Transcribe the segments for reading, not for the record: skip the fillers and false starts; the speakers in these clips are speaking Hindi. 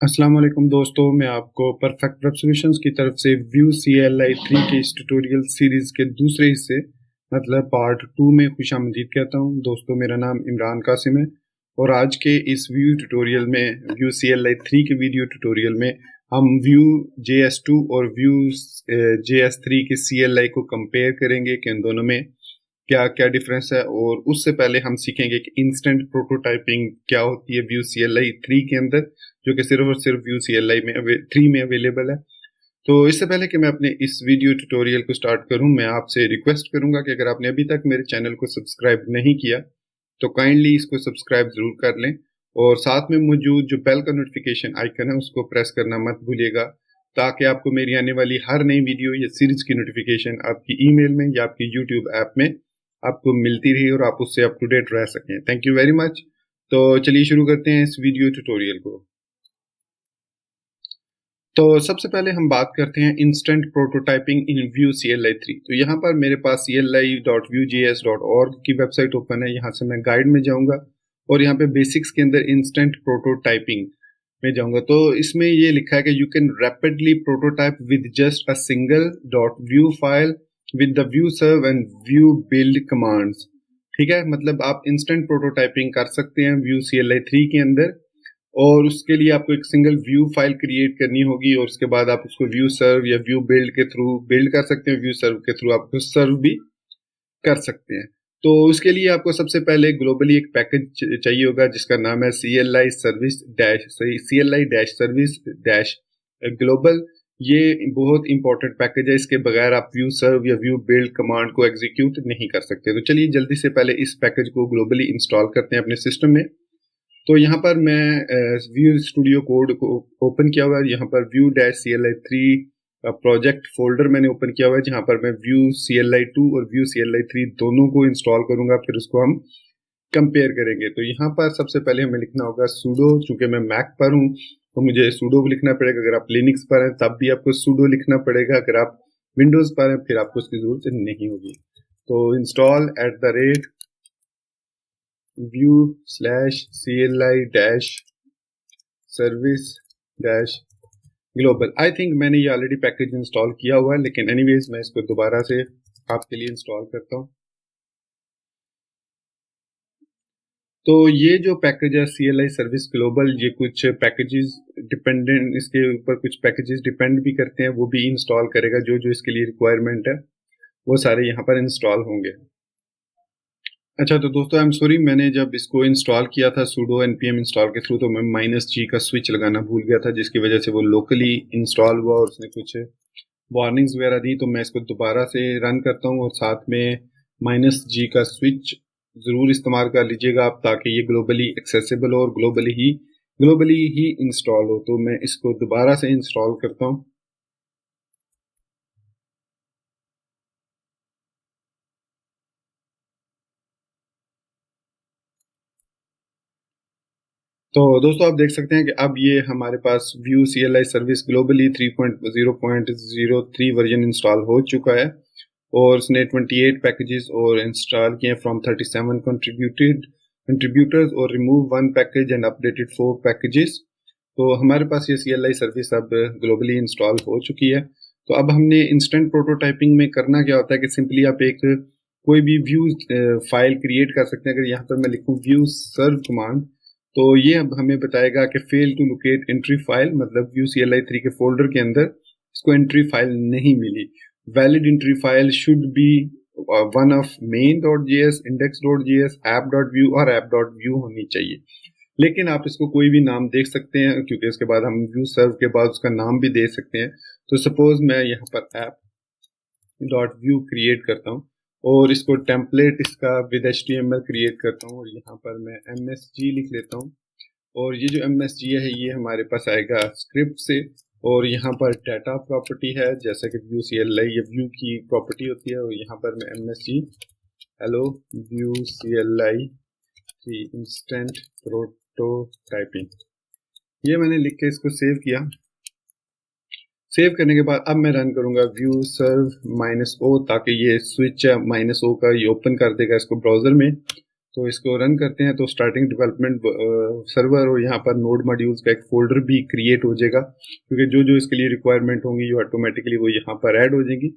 अस्सलाम वालेकुम दोस्तों, मैं आपको परफेक्ट वेब सॉल्यूशंस की तरफ से व्यू CLI 3 के इस ट्यूटोरियल सीरीज के दूसरे हिस्से मतलब पार्ट 2 में खुशामदीद कहता हूं। दोस्तों, मेरा नाम इमरान कासिम है और आज के इस व्यू ट्यूटोरियल में व्यू CLI 3 के वीडियो ट्यूटोरियल में हम व्यू JS2 और व्यू JS3 के CLI को कंपेयर करेंगे कि इन दोनों में क्या क्या डिफरेंस है। और उससे पहले हम सीखेंगे कि इंस्टेंट प्रोटोटाइपिंग क्या होती है व्यू CLI 3 के अंदर, जो कि सिर्फ और सिर्फ व्यू CLI में 3 में अवेलेबल है। तो इससे पहले कि मैं अपने इस वीडियो ट्यूटोरियल को स्टार्ट करूं, मैं आपसे रिक्वेस्ट करूंगा कि अगर आपने अभी तक मेरे चैनल को सब्सक्राइब नहीं किया तो काइंडली इसको सब्सक्राइब जरूर कर लें और साथ में मौजूद जो बेल का नोटिफिकेशन आइकन है उसको प्रेस करना मत भूलिएगा, ताकि आपको मेरी आने वाली हर नई वीडियो या सीरीज की नोटिफिकेशन आपकी ईमेल में या आपकी यूट्यूब ऐप में आपको मिलती रही और आप उससे अप टू डेट रह सकें। Thank you very much. तो चलिए शुरू करते हैं इस वीडियो ट्यूटोरियल को। तो सबसे पहले हम बात करते हैं इंस्टेंट प्रोटोटाइपिंग इन व्यू CLI 3। तो यहाँ पर मेरे पास cli.vuejs.org की वेबसाइट ओपन है। यहाँ से मैं गाइड में जाऊँगा और यहाँ पे बेसिक्स के अंदर इंस्टेंट प्रोटोटाइपिंग में जाऊँगा। तो इसमें ये लिखा है कि you can rapidly prototype with just a single .vue file with the Vue serve and Vue build commands. ठीक है, मतलब आप इंस्टेंट प्रोटोटाइपिंग कर सकते हैं व्यू CLI 3 के अंदर और उसके लिए आपको एक सिंगल व्यू फाइल क्रिएट करनी होगी और उसके बाद आप उसको व्यू सर्व या व्यू बिल्ड के थ्रू बिल्ड कर सकते हैं, व्यू सर्व के थ्रू आप उसको सर्व भी कर सकते हैं। तो उसके लिए आपको सबसे पहले ग्लोबली एक पैकेज चाहिए होगा जिसका नाम है CLI सर्विस डैश ग्लोबल। ये बहुत इंपॉर्टेंट पैकेज है, इसके बगैर आप व्यू सर्व या व्यू बिल्ड कमांड को एग्जीक्यूट नहीं कर सकते। तो चलिए जल्दी से पहले इस पैकेज को ग्लोबली इंस्टॉल करते हैं अपने सिस्टम में। तो यहाँ पर मैं व्यू स्टूडियो कोड को ओपन किया हुआ है। यहाँ पर view dash CLI 3 project folder मैंने ओपन किया हुआ है, जहाँ पर मैं व्यू CLI 2 और व्यू CLI 3 दोनों को इंस्टॉल करूंगा, फिर उसको हम कंपेयर करेंगे। तो यहाँ पर सबसे पहले हमें लिखना होगा sudo। चूंकि मैं मैक पर हूँ तो मुझे sudo लिखना पड़ेगा। अगर आप लिनक्स पर हैं तब भी आपको sudo लिखना पड़ेगा। अगर आप विंडोज पर हैं फिर आपको उसकी जरूरत नहीं होगी। तो install @view /CLI service global। I think मैंने ये ऑलरेडी पैकेज इंस्टॉल किया हुआ है, लेकिन एनीवेज मैं इसको दोबारा से आपके लिए इंस्टॉल करता हूँ। तो ये जो पैकेज है CLI सर्विस ग्लोबल, ये कुछ पैकेजेस डिपेंडेंट, इसके ऊपर कुछ पैकेजेस डिपेंड भी करते हैं, वो भी इंस्टॉल करेगा। जो जो इसके लिए रिक्वायरमेंट है वो सारे यहाँ पर इंस्टॉल होंगे। अच्छा, तो दोस्तों आई एम सॉरी, मैंने जब इसको इंस्टॉल किया था sudo npm इंस्टॉल के थ्रू तो मैं -G का स्विच लगाना भूल गया था, जिसकी वजह से वो लोकली इंस्टॉल हुआ और उसने कुछ वार्निंग्स वगैरह दी। तो मैं इसको दोबारा से रन करता हूँ और साथ में -G का स्विच ज़रूर इस्तेमाल कर लीजिएगा आप, ताकि ये ग्लोबली एक्सेसिबल हो और ग्लोबली ही इंस्टॉल हो। तो मैं इसको दोबारा से इंस्टॉल करता हूँ। तो दोस्तों आप देख सकते हैं कि अब ये हमारे पास Vue CLI service globally 3.0.03 version install हो चुका है और उसने 28 पैकेजेस और इंस्टॉल किए फ्रॉम 37 कंट्रीब्यूटर्स और remove 1 package and updated 4 packages. तो हमारे पास ये CLI सर्विस अब ग्लोबली इंस्टॉल हो चुकी है। तो अब हमने इंस्टेंट प्रोटोटाइपिंग में करना क्या होता है कि सिंपली आप एक कोई भी व्यू फाइल क्रिएट कर सकते हैं। अगर यहाँ पर मैं लिखूँ व्यू सर्व कमांड, तो ये अब हमें बताएगा कि fail to locate entry file, मतलब व्यू CLI 3 के फोल्डर के अंदर इसको एंट्री फाइल नहीं मिली। Valid entry file should be one of main.js, index.js, app.view और app.view होनी चाहिए। लेकिन आप इसको कोई भी नाम देख सकते हैं, क्योंकि इसके बाद हम व्यू सर्व के बाद उसका नाम भी दे सकते हैं। तो सपोज मैं यहाँ पर app.view क्रिएट करता हूँ और इसको टेम्पलेट इसका विद HTML क्रिएट करता हूँ और यहाँ पर मैं MSG लिख लेता हूँ। और ये जो MSG है ये हमारे पास आएगा स्क्रिप्ट से और यहाँ पर डाटा प्रॉपर्टी है, जैसा कि व्यू CLI या व्यू की प्रॉपर्टी होती है। और यहाँ पर मैं MSG hello view CLI 3 instant prototyping ये मैंने लिख के इसको सेव किया। सेव करने के बाद अब मैं रन करूंगा व्यू सर्व -O, ताकि ये स्विच -O का ये ओपन कर देगा इसको ब्राउजर में। तो इसको रन करते हैं तो स्टार्टिंग डेवलपमेंट सर्वर और यहाँ पर नोड मॉड्यूल्स का एक फोल्डर भी क्रिएट हो जाएगा, क्योंकि जो जो इसके लिए रिक्वायरमेंट होंगी जो ऑटोमेटिकली वो यहाँ पर ऐड हो जाएंगी।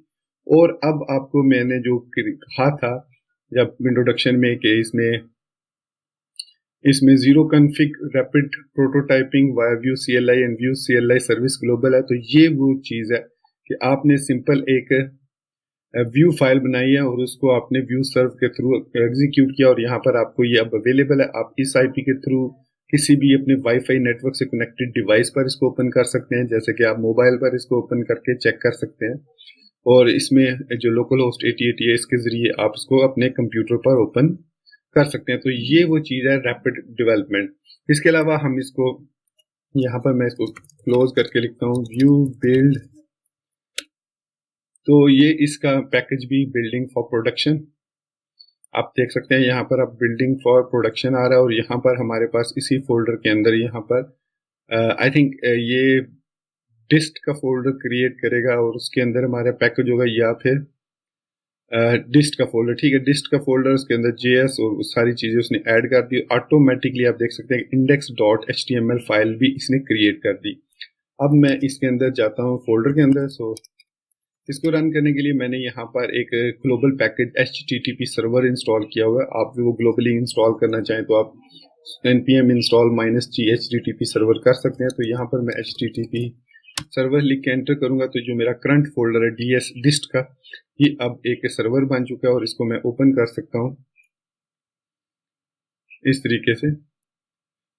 और अब आपको मैंने जो कहा था जब इंट्रोडक्शन में कि इसमें zero config rapid prototyping via view CLI and view CLI service global है। तो ये वो चीज़ है कि आपने सिंपल एक व्यू फाइल बनाई है और उसको आपने व्यू सर्व के थ्रू एग्जीक्यूट किया और यहाँ पर आपको ये अब अवेलेबल है। आप इस IP के थ्रू किसी भी अपने वाईफाई नेटवर्क से कनेक्टेड डिवाइस पर इसको ओपन कर सकते हैं, जैसे कि आप मोबाइल पर इसको ओपन करके चेक कर सकते हैं। और इसमें जो लोकल होस्ट 8080 है इसके जरिए आप इसको अपने कंप्यूटर पर ओपन कर सकते हैं। तो ये वो चीज़ है रैपिड डेवलपमेंट। इसके अलावा हम इसको यहाँ पर मैं इसको क्लोज करके लिखता हूँ व्यू बिल्ड। तो ये इसका पैकेज भी बिल्डिंग फॉर प्रोडक्शन, आप देख सकते हैं यहाँ पर अब बिल्डिंग फॉर प्रोडक्शन आ रहा है और यहाँ पर हमारे पास इसी फोल्डर के अंदर यहाँ पर आई थिंक ये डिस्ट का फोल्डर क्रिएट करेगा और उसके अंदर हमारा पैकेज होगा या फिर डिस्ट का फोल्डर। ठीक है, डिस्ट का फोल्डर, उसके अंदर JS और सारी चीज़ें उसने ऐड कर दी। ऑटोमेटिकली आप देख सकते हैं index.html फाइल भी इसने क्रिएट कर दी। अब मैं इसके अंदर जाता हूँ फोल्डर के अंदर। सो इसको रन करने के लिए मैंने यहाँ पर एक global package HTTP server install किया हुआ है। आप वो ग्लोबली इंस्टॉल करना चाहें तो आप npm install -g HTTP server कर सकते हैं। तो यहाँ पर मैं HTTP सर्वर लिख के एंटर करूंगा तो जो मेरा करंट फोल्डर है DS डिस्ट का, ये अब एक सर्वर बन चुका है और इसको मैं ओपन कर सकता हूँ इस तरीके से।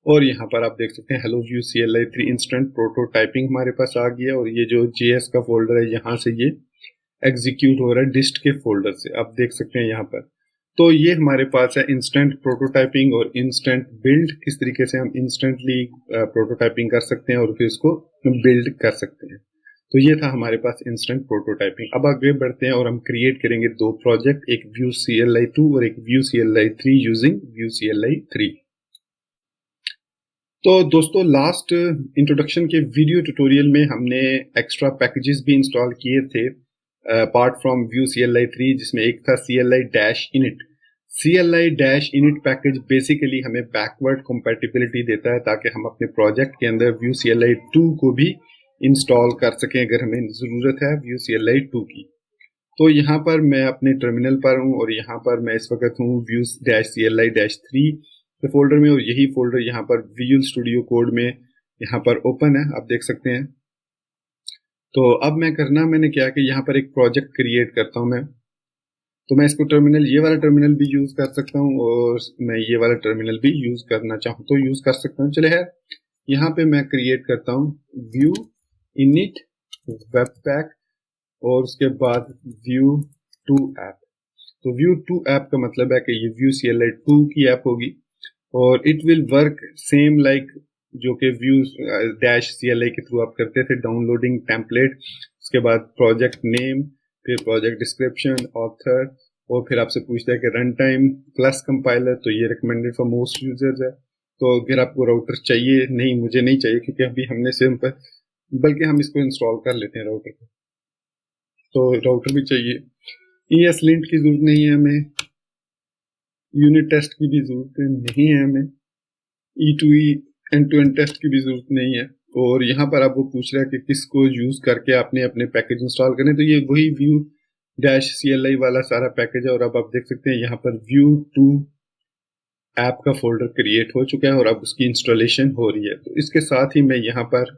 और यहाँ पर आप देख सकते हैं hello view CLI 3 instant prototyping हमारे पास आ गया और ये जो JS का फोल्डर है यहाँ से ये एग्जीक्यूट हो रहा है डिस्ट के फोल्डर से, आप देख सकते हैं यहाँ पर। तो ये हमारे पास है इंस्टेंट प्रोटोटाइपिंग और इंस्टेंट बिल्ड। किस तरीके से हम इंस्टेंटली प्रोटोटाइपिंग कर सकते हैं और फिर इसको बिल्ड कर सकते हैं। तो ये था हमारे पास इंस्टेंट प्रोटोटाइपिंग। अब आगे बढ़ते हैं और हम क्रिएट करेंगे दो प्रोजेक्ट, एक व्यू CLI 2 और एक view CLI 3 using view CLI 3। तो दोस्तों लास्ट इंट्रोडक्शन के वीडियो ट्यूटोरियल में हमने एक्स्ट्रा पैकेजेस भी इंस्टॉल किए थे अपार्ट फ्रॉम व्यू CLI 3, जिसमें एक था CLI-init। CLI-init पैकेज बेसिकली हमें बैकवर्ड कंपैटिबिलिटी देता है ताकि हम अपने प्रोजेक्ट के अंदर व्यू CLI 2 को भी इंस्टॉल कर सकें अगर हमें ज़रूरत है व्यू CLI 2 की। तो यहाँ पर मैं अपने टर्मिनल पर हूँ और यहाँ पर मैं इस वक्त हूँ व्यू-CLI-3 के फोल्डर में और यही फोल्डर यहाँ पर विजुअल स्टूडियो कोड में यहाँ पर ओपन है, आप देख सकते हैं। तो अब मैंने क्या कि यहाँ पर एक प्रोजेक्ट क्रिएट करता हूँ मैं। तो मैं इसको टर्मिनल, ये वाला टर्मिनल भी यूज़ कर सकता हूँ और मैं ये वाला टर्मिनल भी यूज़ करना चाहूँ तो यूज़ कर सकता हूँ। चले है, यहाँ पे मैं क्रिएट करता हूँ व्यू इनिट वेब पैक और उसके बाद व्यू 2 ऐप। तो व्यू 2 ऐप का मतलब है कि ये व्यू CLI 2 की ऐप होगी और it will work same like जो कि व्यू -CLI के थ्रू आप करते थे, डाउनलोडिंग टेम्पलेट, उसके बाद प्रोजेक्ट नेम, फिर प्रोजेक्ट डिस्क्रिप्शन, ऑथर, और फिर आपसे पूछता है कि रन टाइम प्लस कंपाइलर। तो ये रिकमेंडेड फॉर मोस्ट यूजर्स है। तो अगर आपको राउटर चाहिए, नहीं मुझे नहीं चाहिए क्योंकि अभी हमने सिंपल, बल्कि हम इसको इंस्टॉल कर लेते हैं राउटर को, तो राउटर भी चाहिए। ESLint की जरूरत नहीं है हमें, यूनिट टेस्ट की भी जरूरत नहीं है हमें, E2E end-to-end टेस्ट की भी जरूरत नहीं है। और यहाँ पर आपको पूछ रहा है कि किसको यूज करके आपने अपने पैकेज इंस्टॉल करने, तो ये वही व्यू-CLI वाला सारा पैकेज है। और अब आप देख सकते हैं यहाँ पर व्यू 2 ऐप का फोल्डर क्रिएट हो चुका है और अब उसकी इंस्टॉलेशन हो रही है। तो इसके साथ ही मैं यहाँ पर,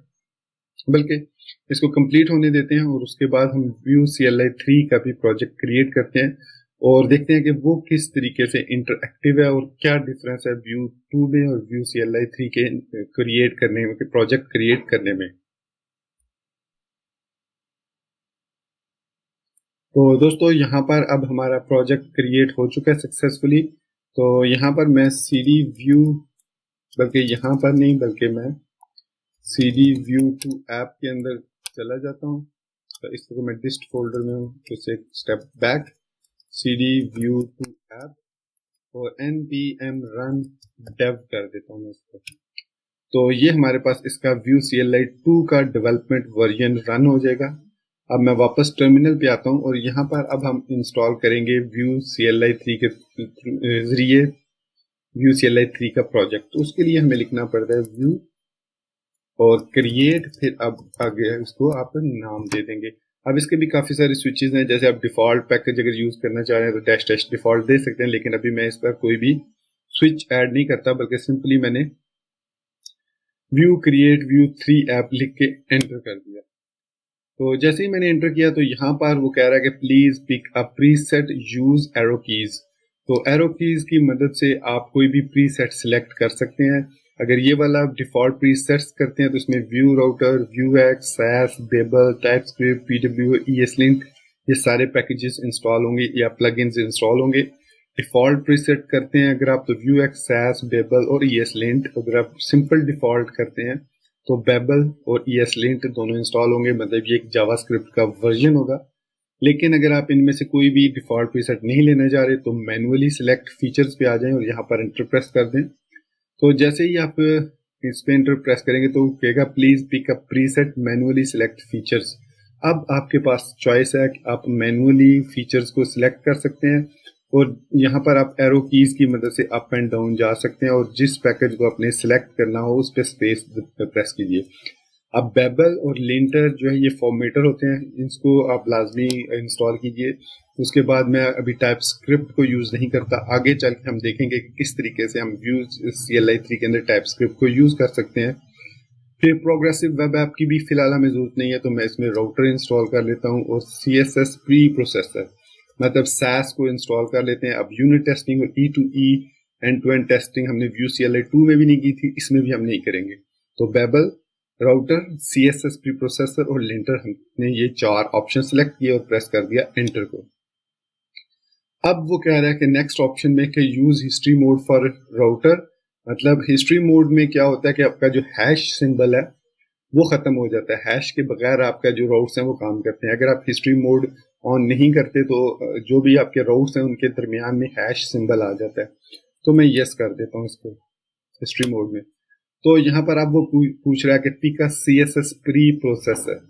बल्कि इसको कंप्लीट होने देते हैं और उसके बाद हम व्यू CLI 3 का भी प्रोजेक्ट क्रिएट करते हैं और देखते हैं कि वो किस तरीके से इंटरएक्टिव है और क्या डिफरेंस है व्यू 2 में और व्यू CLI 3 के क्रिएट करने में, प्रोजेक्ट क्रिएट करने में। तो दोस्तों यहाँ पर अब हमारा प्रोजेक्ट क्रिएट हो चुका है सक्सेसफुली। तो यहाँ पर मैं CD व्यू, बल्कि यहाँ पर नहीं बल्कि मैं CD व्यू 2 ऐप के अंदर चला जाता हूँ। तो इस तरह मैं डिस्ट फोल्डर में हूँ, तो एक step back, CD view 2 app और npm run dev कर देता हूँ मैं इसको। तो ये हमारे पास इसका व्यू CLI 2 का डेवलपमेंट वर्जन रन हो जाएगा। अब मैं वापस टर्मिनल पे आता हूँ और यहाँ पर अब हम इंस्टॉल करेंगे व्यू CLI 3 के जरिए व्यू CLI 3 का प्रोजेक्ट। तो उसके लिए हमें लिखना पड़ता है व्यू और क्रिएट, फिर अब आगे इसको आप नाम दे देंगे। अब इसके भी काफ़ी सारे स्विचेस हैं, जैसे आप डिफ़ॉल्ट पैकेज अगर यूज़ करना चाह रहे हैं तो डैश डैश डिफ़ॉल्ट दे सकते हैं, लेकिन अभी मैं इस पर कोई भी स्विच ऐड नहीं करता, बल्कि सिंपली मैंने व्यू क्रिएट व्यू 3 ऐप लिख के एंटर कर दिया। तो जैसे ही मैंने एंटर किया तो यहाँ पर वो कह रहा है कि please pick a preset use arrow keys. तो एरो कीज की मदद से आप कोई भी प्रीसेट सिलेक्ट कर सकते हैं। अगर ये वाला डिफॉल्ट प्रीसेट्स करते हैं तो इसमें Vue router, Vuex, Sass, Babel, TypeScript, PW, ESLint ये सारे पैकेजेस इंस्टॉल होंगे या प्लगइन्स इंस्टॉल होंगे। डिफॉल्ट प्रीसेट करते हैं अगर आप तो व्यू एक्स, सैस, बेबल और ESLint। अगर आप सिंपल डिफॉल्ट करते हैं तो बेबल और ESLint दोनों इंस्टॉल होंगे, मतलब ये एक जावास्क्रिप्ट का वर्जन होगा। लेकिन अगर आप इनमें से कोई भी डिफॉल्ट प्रीसेट नहीं लेने जा रहे तो मैनुअली सिलेक्ट फीचर्स पे आ जाएं और यहाँ पर एंटर प्रेस कर दें। तो जैसे ही आप इस पे एंटर प्रेस करेंगे तो कहेगा please pick up preset manually select features. अब आपके पास चॉइस है कि आप मैनुअली फीचर्स को सिलेक्ट कर सकते हैं और यहाँ पर आप एरो कीज की मदद से अप एंड डाउन जा सकते हैं और जिस पैकेज को आपने सिलेक्ट करना हो उस पर स्पेस प्रेस कीजिए। अब बेबल और लिंटर जो है ये फॉर्मेटर होते हैं, इसको आप लाजमी इंस्टॉल कीजिए। उसके बाद मैं अभी टाइपस्क्रिप्ट को यूज़ नहीं करता, आगे चल के हम देखेंगे कि किस तरीके से हम व्यू CLI 3 के अंदर टाइपस्क्रिप्ट को यूज़ कर सकते हैं। फिर प्रोग्रेसिव वेब ऐप की भी फिलहाल हमें ज़रूरत नहीं है, तो मैं इसमें राउटर इंस्टॉल कर लेता हूँ और CSS प्री प्रोसेसर मतलब SAS को इंस्टॉल कर लेते हैं। अब यूनिट टेस्टिंग और E2E end to end testing हमने व्यू CLI 2 में भी नहीं की थी, इसमें भी हम नहीं करेंगे। तो Babel, router, CSS pre processor और लिंटर हमने ये 4 ऑप्शन सेलेक्ट किए और प्रेस कर दिया एंटर को। अब वो कह रहा है कि नेक्स्ट ऑप्शन में कि use history mode for router, मतलब हिस्ट्री मोड में क्या होता है कि आपका जो हैश सिंबल है वो खत्म हो जाता है। हैश के बगैर आपका जो राउट्स हैं वो काम करते हैं। अगर आप हिस्ट्री मोड ऑन नहीं करते तो जो भी आपके राउट्स हैं उनके दरमियान में हैश सिंबल आ जाता है। तो मैं यस कर देता हूँ इसको हिस्ट्री मोड में। तो यहाँ पर आप वो पूछ रहा है कि pick a CSS pre processor,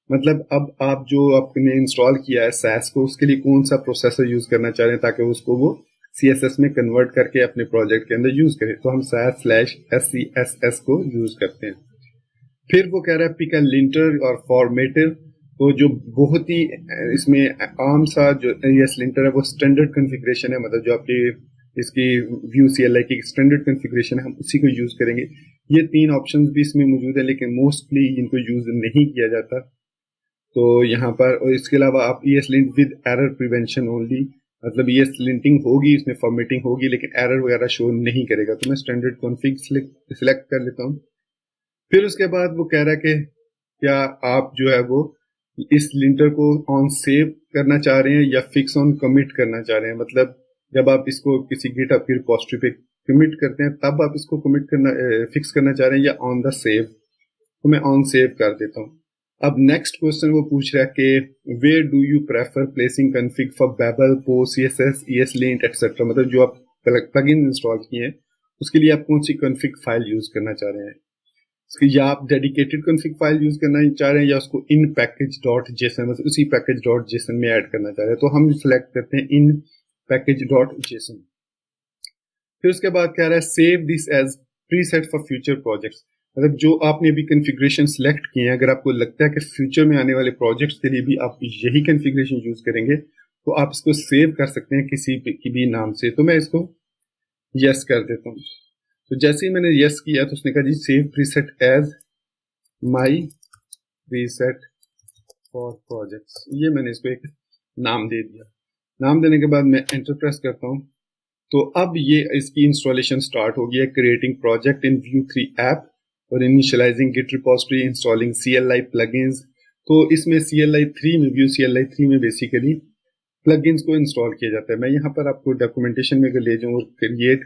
मतलब अब आप जो आपने इंस्टॉल किया है SAS को उसके लिए कौन सा प्रोसेसर यूज करना चाह रहे हैं ताकि उसको वो CSS में कन्वर्ट करके अपने प्रोजेक्ट के अंदर यूज करें। तो हम SAS/SCSS को यूज करते हैं। फिर वो कह रहा है पिक अ लिंटर और फॉर्मेटर, तो जो बहुत ही इसमें आम सा जो लिंटर है वो स्टैंडर्ड कॉन्फ़िगरेशन है, मतलब जो आपकी इसकी व्यू CLI की स्टैंडर्ड कॉन्फ़िगरेशन है हम उसी को यूज करेंगे। ये 3 ऑप्शंस भी इसमें मौजूद है लेकिन मोस्टली इनको यूज नहीं किया जाता। तो यहाँ पर और इसके अलावा आप ESLint with error prevention only, मतलब ESLinting होगी, इसमें फॉर्मेटिंग होगी लेकिन एरर वगैरह शो नहीं करेगा। तो मैं स्टैंडर्ड कॉन्फ़िग सिलेक्ट कर लेता हूँ। फिर उसके बाद वो कह रहा है कि क्या आप जो है वो इस लिंटर को ऑन सेव करना चाह रहे हैं या फिक्स ऑन कमिट करना चाह रहे हैं, मतलब जब आप इसको किसी गिटहब की रिपॉजिटरी पे कमिट करते हैं तब आप इसको कमिट करना फिक्स करना चाह रहे हैं या ऑन द सेव। तो मैं ऑन सेव कर देता हूँ। अब नेक्स्ट क्वेश्चन वो पूछ रहा है कि where do you prefer placing config for Babel, post, CSS, ESLint etcetera, मतलब जो आप प्लगइन इंस्टॉल किए हैं उसके लिए आप कौन सी कॉन्फ़िग फाइल यूज करना चाह रहे हैं, या आप डेडिकेटेड कॉन्फ़िग फाइल यूज करना चाह रहे हैं या उसको इन पैकेज डॉट जेसन, मतलब उसी पैकेज डॉट जेसन में ऐड करना चाह रहे हैं। तो हम सिलेक्ट करते हैं इन पैकेज डॉट जेसन। फिर उसके बाद कह रहा है save this as preset for future projects, मतलब जो आपने अभी कॉन्फ़िगरेशन सिलेक्ट किए हैं अगर आपको लगता है कि फ्यूचर में आने वाले प्रोजेक्ट्स के लिए भी आप यही कॉन्फ़िगरेशन यूज करेंगे तो आप इसको सेव कर सकते हैं किसी भी नाम से। तो मैं इसको यस कर देता हूँ। तो जैसे ही मैंने यस किया तो उसने कहा जी save preset as my preset for projects, ये मैंने इसको एक नाम दे दिया। नाम देने के बाद मैं एंटर प्रेस करता हूँ। तो अब ये इसकी इंस्टॉलेशन स्टार्ट हो गई है, creating project in Vue 3 app और initializing git repository, installing CLI plugins. तो इसमें CLI 3 में व्यू CLI 3 में बेसिकली प्लगइन्स को इंस्टॉल किया जाता है। मैं यहाँ पर आपको डॉक्यूमेंटेशन में अगर ले जाऊँ और क्रिएट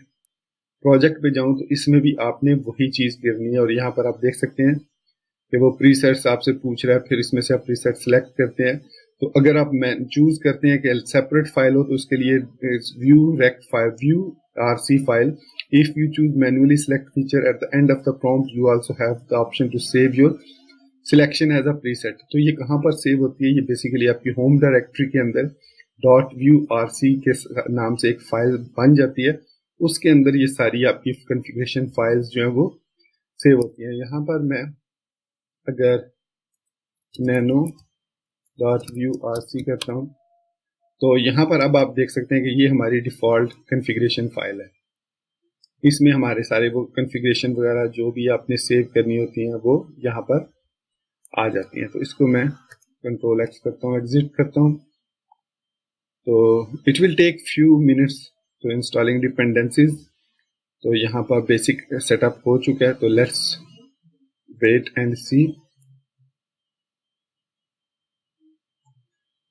प्रोजेक्ट पे जाऊँ तो इसमें भी आपने वही चीज़ करनी है और यहाँ पर आप देख सकते हैं कि वो प्रीसेट्स आपसे पूछ रहा है, फिर इसमें से आप प्रीसेट सेलेक्ट करते हैं। तो अगर आप चूज करते हैं कि सेपरेट फाइल हो तो उसके लिए व्यू रेक्ट file, Vue RC file. If you choose manually select feature at the end of the prompt you also have the option to save your selection as a preset. तो ये कहाँ पर सेव होती है, ये बेसिकली आपकी होम डायरेक्टरी के अंदर .व्यू RC के नाम से एक फाइल बन जाती है। उसके अंदर ये सारी आपकी कॉन्फ़िगरेशन फाइल्स जो है वो सेव होती हैं। यहाँ पर मैं अगर nano.vuRC करता हूँ तो यहाँ पर अब आप देख सकते हैं कि ये हमारी डिफ़ॉल्ट कॉन्फ़िगरेशन फाइल है। इसमें हमारे सारे वो कॉन्फ़िगरेशन वगैरह जो भी आपने सेव करनी होती हैं वो यहाँ पर आ जाती हैं। तो इसको मैं Ctrl+X करता हूँ, एग्जिट करता हूँ। तो it will take few minutes to installing dependencies. तो यहाँ पर बेसिक सेटअप हो चुका है, तो लेट्स वेट एंड सी।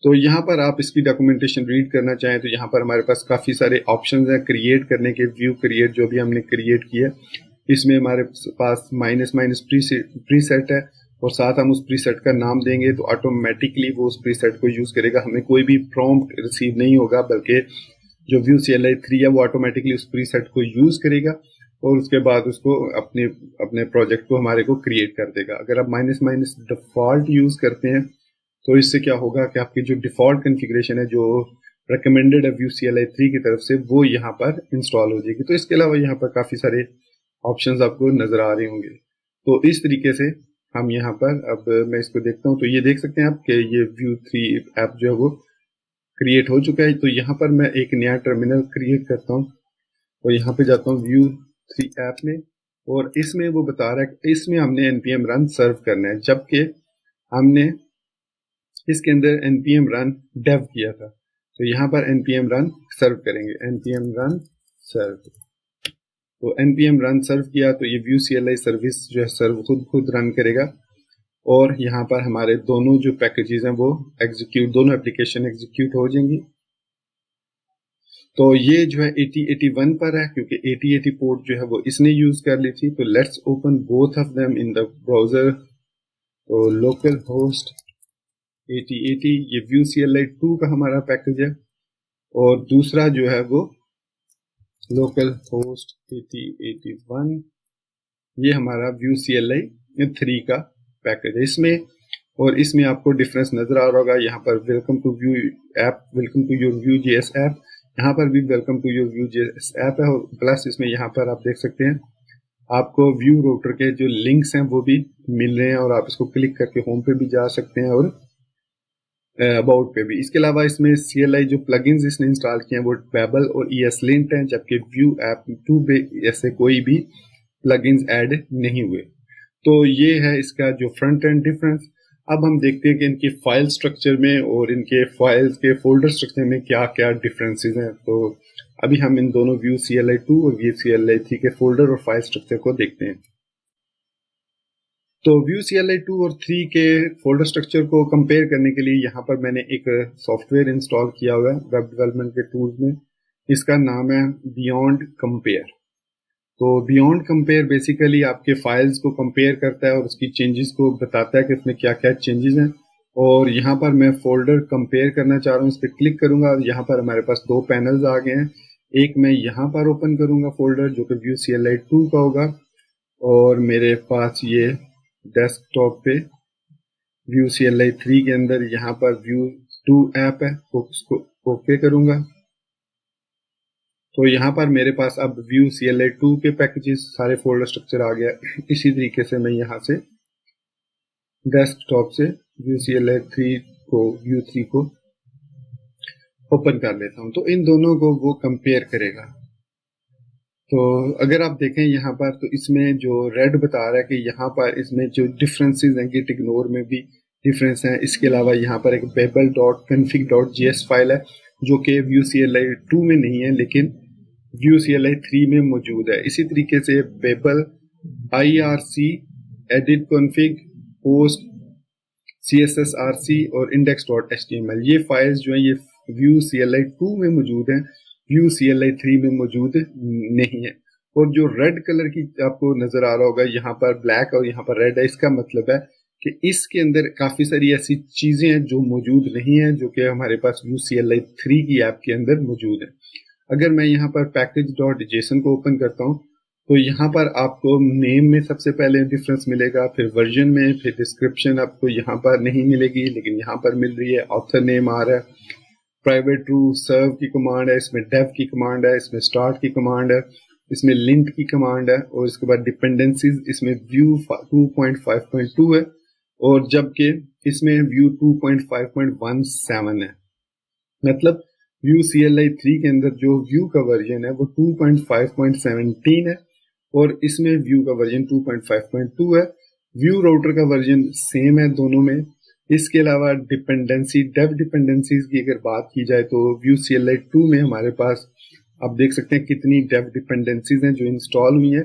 तो यहाँ पर आप इसकी डॉक्यूमेंटेशन रीड करना चाहें तो यहाँ पर हमारे पास काफ़ी सारे ऑप्शंस हैं क्रिएट करने के। व्यू क्रिएट जो भी हमने क्रिएट किया, इसमें हमारे पास माइनस प्रीसेट है और साथ हम उस प्रीसेट का नाम देंगे तो ऑटोमेटिकली वो उस प्रीसेट को यूज़ करेगा। हमें कोई भी प्रॉम्प्ट रिसीव नहीं होगा, बल्कि जो व्यू CLI 3 है वो ऑटोमेटिकली उस प्रीसेट को यूज़ करेगा और उसके बाद उसको अपने प्रोजेक्ट को हमारे को क्रिएट कर देगा। अगर आप माइनस डिफ़ॉल्ट यूज़ करते हैं तो इससे क्या होगा कि आपकी जो डिफ़ॉल्ट कॉन्फ़िगरेशन है जो रिकमेंडेड है व्यू CLI 3 की तरफ से वो यहाँ पर इंस्टॉल हो जाएगी। तो इसके अलावा यहाँ पर काफ़ी सारे ऑप्शंस आपको नज़र आ रहे होंगे। तो इस तरीके से हम यहाँ पर, अब मैं इसको देखता हूँ तो ये देख सकते हैं आप कि ये व्यू 3 ऐप जो है वो क्रिएट हो चुका है। तो यहाँ पर मैं एक नया टर्मिनल क्रिएट करता हूँ और यहाँ पे जाता हूँ व्यू 3 ऐप में और इसमें वो बता रहा है कि इसमें हमने npm run सर्व करना है, जबकि हमने इसके अंदर npm run dev किया था। तो यहाँ पर npm run सर्व करेंगे, npm run सर्व। तो npm run सर्व किया तो ये व्यू CLI सर्विस जो है सर्व खुद रन करेगा और यहाँ पर हमारे दोनों जो पैकेजेस हैं वो एग्जीक्यूट, दोनों एप्लीकेशन एग्जीक्यूट हो जाएंगी। तो ये जो है 8081 पर है क्योंकि 8080 पोर्ट जो है वो इसने यूज कर ली थी। तो let's open both of them in the browser. तो लोकल होस्ट 8080 ये व्यू CLI 2 का हमारा पैकेज है और दूसरा जो है वो लोकल होस्ट 8081 ये हमारा व्यू CLI 3 का पैकेज है इसमें। और इसमें आपको डिफरेंस नजर आ रहा होगा, यहाँ पर welcome to Vue app, welcome to your Vue JS app, यहाँ पर भी welcome to your Vue JS app है। और प्लस इसमें यहाँ पर आप देख सकते हैं आपको व्यू राउटर के जो लिंक्स हैं वो भी मिल रहे हैं और आप इसको क्लिक करके होम पे भी जा सकते हैं और अबाउट पे भी। इसके अलावा इसमें CLI जो प्लगइन्स इसने इंस्टॉल किए हैं वो Babel और ESLint हैं, जबकि व्यू ऐप 2 पे ऐसे कोई भी प्लगइन्स ऐड नहीं हुए। तो ये है इसका जो फ्रंट एंड डिफरेंस। अब हम देखते हैं कि इनके फाइल स्ट्रक्चर में और इनके फाइल्स के फोल्डर स्ट्रक्चर में क्या क्या डिफरेंसेस हैं। तो अभी हम इन दोनों व्यू CLI 2 और व्यू CLI 3 के फोल्डर और फाइल स्ट्रक्चर को देखते हैं। तो व्यू CLI 2 और 3 के फोल्डर स्ट्रक्चर को कंपेयर करने के लिए यहाँ पर मैंने एक सॉफ्टवेयर इंस्टॉल किया हुआ है वेब डेवलपमेंट के टूल्स में। इसका नाम है बियॉन्ड कंपेयर। तो बियॉन्ड कंपेयर बेसिकली आपके फाइल्स को कंपेयर करता है और उसकी चेंजेस को बताता है कि उसमें क्या क्या चेंजेस हैं। और यहाँ पर मैं फोल्डर कंपेयर करना चाह रहा हूँ, इस पर क्लिक करूंगा और यहाँ पर हमारे पास दो पैनल्स आ गए हैं। एक मैं यहाँ पर ओपन करूंगा फोल्डर जो कि व्यू CLI 2 का होगा और मेरे पास ये डेस्कटॉप पे व्यू CLI 3 के अंदर यहाँ पर व्यू 2 ऐप है, तो उसको ओके करूंगा। तो यहाँ पर मेरे पास अब व्यू CLI 2 के पैकेजेस सारे फोल्डर स्ट्रक्चर आ गया। इसी तरीके से मैं यहाँ से डेस्कटॉप से व्यू CLI 3 को व्यू 3 को ओपन कर लेता हूँ। तो इन दोनों को वो कंपेयर करेगा। तो अगर आप देखें यहाँ पर तो इसमें जो रेड बता रहा है कि यहाँ पर इसमें जो डिफरेंसेस हैं गिट इग्नोर में भी डिफरेंस हैं। इसके अलावा यहाँ पर एक babel.config.js फाइल है जो कि व्यू CLI 2 में नहीं है लेकिन व्यू CLI 3 में मौजूद है। इसी तरीके से babel irc edit config post cssrc और index.html ये फाइल्स जो हैं ये व्यू CLI 2 में मौजूद हैं, व्यू CLI 3 में मौजूद नहीं है। और जो रेड कलर की आपको नजर आ रहा होगा यहाँ पर ब्लैक और यहाँ पर रेड है, इसका मतलब है कि इसके अंदर काफी सारी ऐसी चीजें हैं जो मौजूद नहीं है जो कि हमारे पास व्यू CLI 3 की ऐप के अंदर मौजूद है। अगर मैं यहाँ पर package.json को ओपन करता हूँ तो यहाँ पर आपको नेम में सबसे पहले डिफरेंस मिलेगा, फिर वर्जन में, फिर डिस्क्रिप्शन आपको यहाँ पर नहीं मिलेगी लेकिन यहाँ पर मिल रही है, ऑथर नेम आ रहा है प्राइवेट रू सर्व की कमांड है, इसमें डेव की कमांड है, इसमें स्टार्ट की कमांड है, इसमें लिंक की कमांड है, और इसके बाद डिपेंडेंसीज इसमें व्यू 2.5.2 है, और जबकि इसमें व्यू 2.5.17 है। मतलब व्यू CLI 3 के अंदर जो व्यू का वर्जन है वो 2.5.17 है, और इसमें व्यू का वर्जन 2.5.2 है। व्यू राउटर का वर्जन सेम है दोनों में। इसके अलावा डिपेंडेंसी डेव डिपेंडेंसीज की अगर बात की जाए तो व्यू CLI 2 में हमारे पास आप देख सकते हैं कितनी डेव डिपेंडेंसीज हैं जो इंस्टॉल हुई हैं,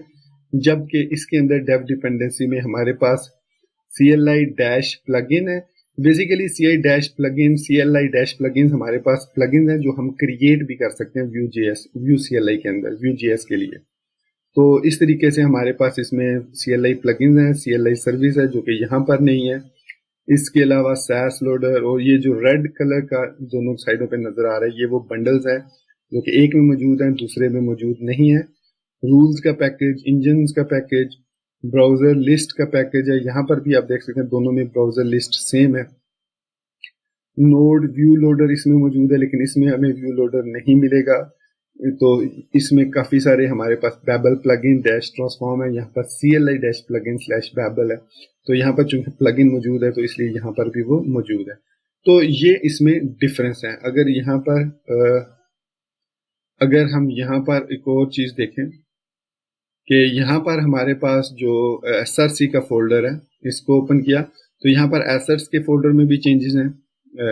जबकि इसके अंदर डेव डिपेंडेंसी में हमारे पास CLI डैश प्लगइन है। बेसिकली CLI डैश प्लगइन हमारे पास प्लगइन है जो हम क्रिएट भी कर सकते हैं व्यू CLI के अंदर Vue.js के लिए। तो इस तरीके से हमारे पास इसमें CLI प्लगइन है, CLI सर्विस है जो कि यहाँ पर नहीं है। इसके अलावा SAS लोडर और ये जो रेड कलर का दोनों साइडों पे नजर आ रहा है ये वो बंडल्स है जो कि एक में मौजूद है, दूसरे में मौजूद नहीं है। रूल्स का पैकेज, इंजन्स का पैकेज, ब्राउजर लिस्ट का पैकेज है, यहाँ पर भी आप देख सकते हैं दोनों में ब्राउजर लिस्ट सेम है। नोड व्यू लोडर इसमें मौजूद है लेकिन इसमें हमें व्यू लोडर नहीं मिलेगा। तो इसमें काफी सारे हमारे पास बैबल प्लगइन डैश ट्रांसफॉर्म है, यहाँ पर CLI dash plugin slash Babel है। तो यहाँ पर चूंकि प्लगइन मौजूद है तो इसलिए यहाँ पर भी वो मौजूद है। तो ये इसमें डिफरेंस है। अगर हम यहाँ पर एक और चीज देखें कि यहाँ पर हमारे पास जो SRC का फोल्डर है इसको ओपन किया तो यहाँ पर एसेट्स के फोल्डर में भी चेंजेस हैं।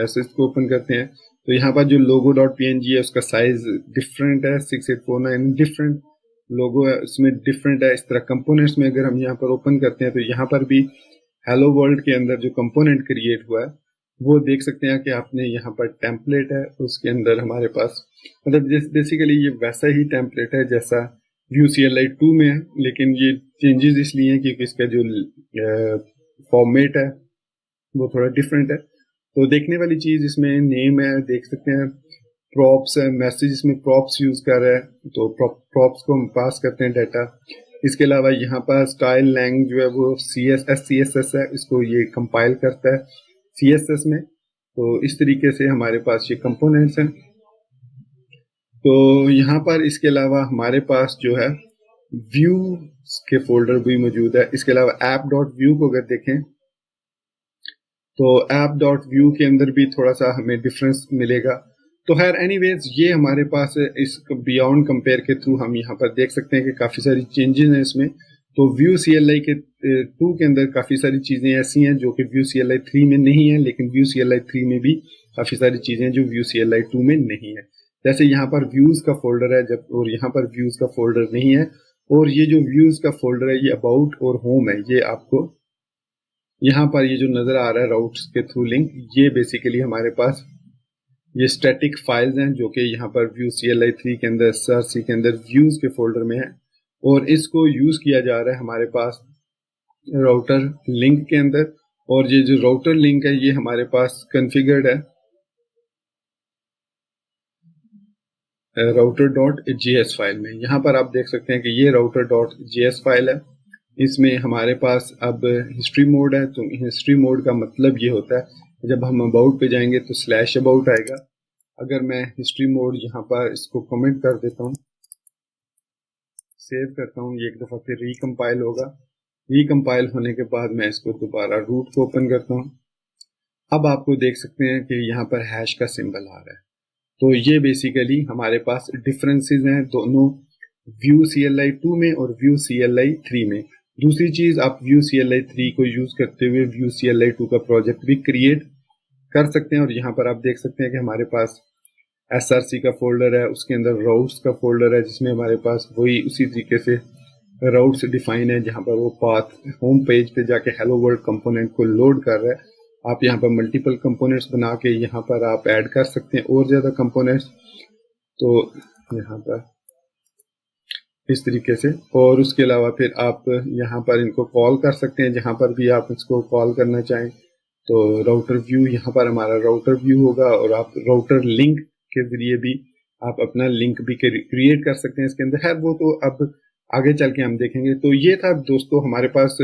एसेट्स को ओपन करते हैं तो यहाँ पर जो logo.png है उसका साइज डिफरेंट है, 6849 डिफरेंट लोगो है उसमें डिफरेंट है। इस तरह कंपोनेंट्स में अगर हम यहाँ पर ओपन करते हैं तो यहाँ पर भी हेलो वर्ल्ड के अंदर जो कंपोनेंट क्रिएट हुआ है वो देख सकते हैं कि आपने यहाँ पर टेम्पलेट है, उसके अंदर हमारे पास मतलब बेसिकली ये वैसा ही टेम्पलेट है जैसा व्यू CLI 2 में है, लेकिन ये चेंजेस इसलिए हैं क्योंकि इसका जो फॉर्मेट है वो थोड़ा डिफरेंट है। तो देखने वाली चीज इसमें नेम है, देख सकते हैं प्रॉप्स है, मैसेज इसमें प्रॉप्स यूज कर रहा है तो प्रॉप्स को हम पास करते हैं डाटा। इसके अलावा यहाँ पर स्टाइल लैंग जो है वो CSS है, इसको ये कंपाइल करता है CSS में। तो इस तरीके से हमारे पास ये कंपोनेंट्स हैं। तो यहाँ पर इसके अलावा हमारे पास जो है व्यू के फोल्डर भी मौजूद है। इसके अलावा app.view को अगर देखें तो app.view के अंदर भी थोड़ा सा हमें डिफरेंस मिलेगा। तो खैर एनीवेज ये हमारे पास इस बियॉन्ड कंपेयर के थ्रू हम यहाँ पर देख सकते हैं कि काफ़ी सारी चेंजेस हैं इसमें। तो व्यू CLI के 2 के अंदर काफ़ी सारी चीज़ें ऐसी हैं जो कि व्यू CLI 3 में नहीं है, लेकिन व्यू CLI 3 में भी काफ़ी सारी चीज़ें जो व्यू CLI 2 में नहीं है। जैसे यहाँ पर व्यूज़ का फोल्डर है और यहाँ पर व्यूज़ का फोल्डर नहीं है, और ये जो व्यूज़ का फोल्डर है ये अबाउट और होम है। ये आपको यहाँ पर ये जो नज़र आ रहा है राउट्स के थ्रू लिंक, ये बेसिकली हमारे पास ये स्टैटिक फाइल्स हैं जो कि यहाँ पर व्यू CLI 3 के अंदर SRC के अंदर व्यूज़ के फोल्डर में है, और इसको यूज़ किया जा रहा है हमारे पास राउटर लिंक के अंदर। और ये जो राउटर लिंक है ये हमारे पास कॉन्फ़िगर्ड है router.js फाइल में। यहाँ पर आप देख सकते हैं कि ये router.js फाइल है, इसमें हमारे पास अब हिस्ट्री मोड है। तो हिस्ट्री मोड का मतलब ये होता है जब हम अबाउट पे जाएंगे तो /about आएगा। अगर मैं हिस्ट्री मोड यहाँ पर इसको कमेंट कर देता हूँ, सेव करता हूँ, ये एक दफ़ा फिर रिकम्पाइल होगा। रिकम्पाइल होने के बाद मैं इसको दोबारा रूट को ओपन करता हूँ। अब आपको देख सकते हैं कि यहाँ पर हैश का सिंबल आ रहा है। तो ये बेसिकली हमारे पास डिफरेंसेस हैं दोनों व्यू CLI 2 में और व्यू CLI 3 में। दूसरी चीज, आप व्यू CLI 3 को यूज करते हुए व्यू CLI 2 का प्रोजेक्ट भी क्रिएट कर सकते हैं। और यहाँ पर आप देख सकते हैं कि हमारे पास SRC का फोल्डर है, उसके अंदर राउट्स का फोल्डर है जिसमें हमारे पास वही उसी तरीके से राउट्स डिफाइन है, जहाँ पर वो पाथ होम पेज पे जाके हेलो वर्ल्ड कंपोनेंट को लोड कर रहा है। आप यहाँ पर मल्टीपल कंपोनेंट्स बना के यहाँ पर आप ऐड कर सकते हैं और ज़्यादा कंपोनेंट्स। तो यहाँ पर इस तरीके से, और उसके अलावा फिर आप यहाँ पर इनको कॉल कर सकते हैं जहाँ पर भी आप इसको कॉल करना चाहें। तो राउटर व्यू, यहाँ पर हमारा राउटर व्यू होगा, और आप राउटर लिंक के जरिए भी आप अपना लिंक भी क्रिएट कर सकते हैं इसके अंदर है। वो तो अब आगे चल के हम देखेंगे। तो ये था दोस्तों हमारे पास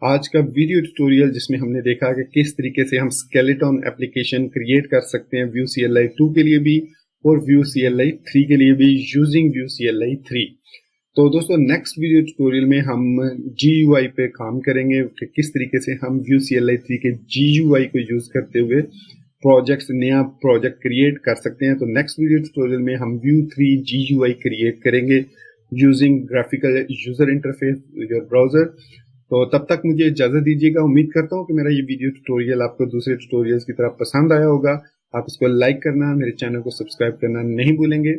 आज का वीडियो ट्यूटोरियल, जिसमें हमने देखा कि किस तरीके से हम स्केलेटन एप्लीकेशन क्रिएट कर सकते हैं Vue CLI 2 के लिए भी और Vue CLI 3 के लिए भी यूजिंग Vue CLI 3। तो दोस्तों नेक्स्ट वीडियो ट्यूटोरियल में हम GUI पे काम करेंगे कि किस तरीके से हम Vue CLI 3 के GUI को यूज करते हुए नया प्रोजेक्ट क्रिएट कर सकते हैं। तो नेक्स्ट वीडियो ट्यूटोरियल में हम Vue 3 GUI क्रिएट करेंगे using graphical user interface your browser. तो तब तक मुझे इजाजत दीजिएगा। उम्मीद करता हूँ कि मेरा ये वीडियो ट्यूटोरियल आपको दूसरे ट्यूटोरियल्स की तरह पसंद आया होगा। आप इसको लाइक करना, मेरे चैनल को सब्सक्राइब करना नहीं भूलेंगे।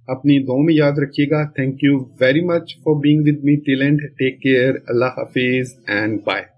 अपनी दुआओं में याद रखिएगा। Thank you very much for being with me till end. Take care. अल्लाह हाफिज एंड बाय।